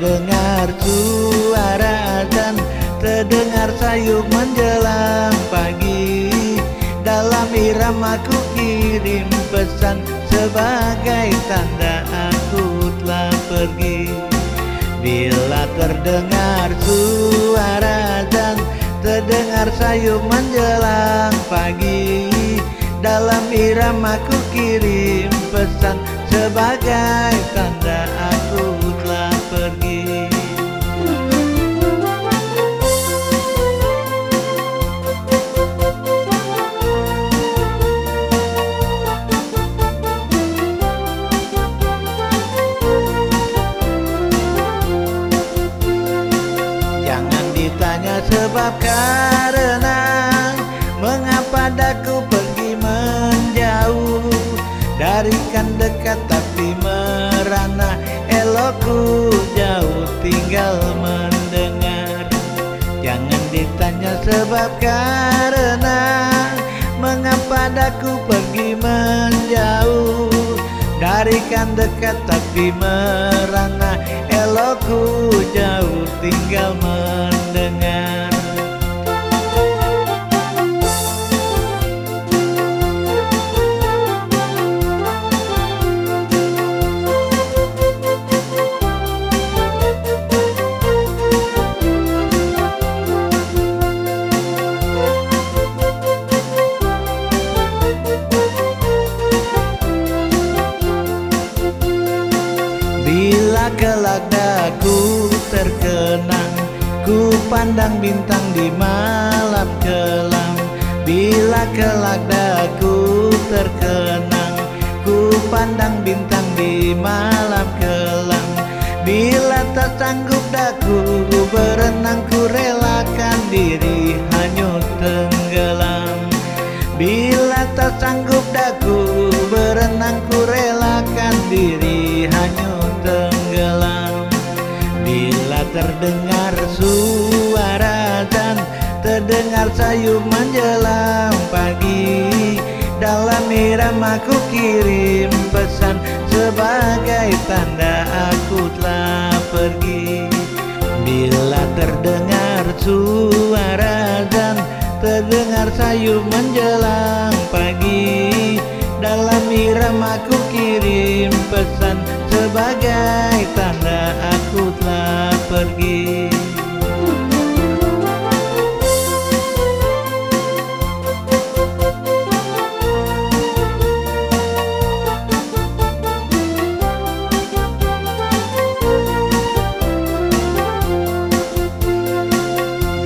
terdengar suara azan, terdengar sayup menjelang pagi. Dalam iramaku kirim pesan sebagai tanda aku telah pergi. Bila terdengar suara azan, terdengar sayup menjelang pagi. Dalam iramaku kirim pesan sebagai tanda aku telah pergi. Jangan ditanya sebab karena mengapa daku pergi menjauh. Darikan dekat tapi merana, elokku jauh tinggal mendengar. Jangan ditanya sebab karena mengapa daku pergi menjauh. Darikan dekat tapi merana, elokku jauh tinggal mendengar. Bila kelak daku terkenang, ku pandang bintang di malam kelam. Bila kelak daku terkenang, ku pandang bintang di malam kelam. Bila tak sanggup daku berenang, ku relakan diri hanyut tenggelam. Bila tak sanggup daku berenang, ku relakan diri hanyut tenggelam. Bila terdengar suara azan, terdengar sayup menjelang pagi. Dalam iramaku kirim pesan sebagai tanda aku telah pergi. Bila terdengar suara azan, terdengar sayup menjelang pagi. Dalam iramaku kirim pesan sebagai tanda aku telah pergi.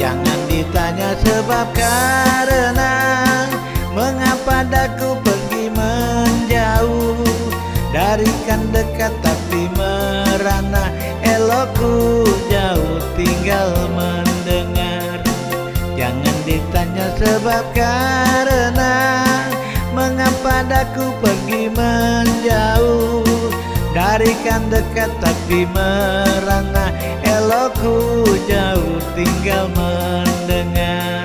Jangan ditanya sebab karena mengapa daku pergi menjauh. Darikan dekat tapi merana, elokku jauh tinggal mendengar. Jangan ditanya sebab karena mengapa daku pergi menjauh. Darikan dekat tapi merana, elokku jauh tinggal mendengar.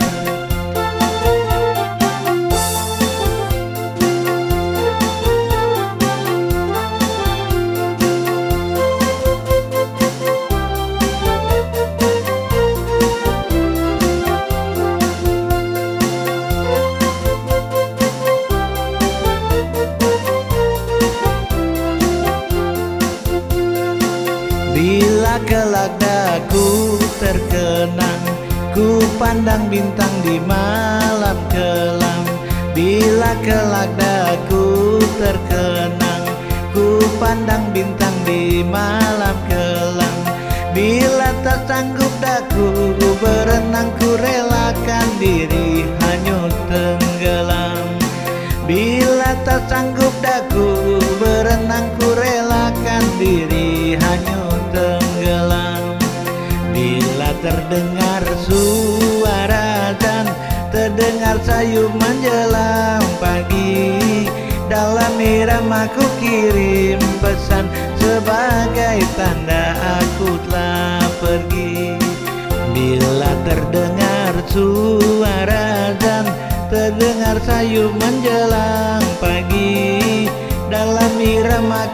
Bila kelak daku terkenang, ku pandang bintang di malam kelam. Bila kelak daku terkenang, ku pandang bintang di malam kelam. Bila tak sanggup daku berenang, ku relakan diri hanyut tenggelam. Bila tak sanggup daku berenang, ku relakan diri hanyut tenggelam. Bila terdengar suara azan, terdengar sayup menjelang pagi. Dalam iramaku kirim pesan sebagai tanda aku telah pergi. Bila terdengar suara azan, terdengar sayup menjelang pagi. Dalam irama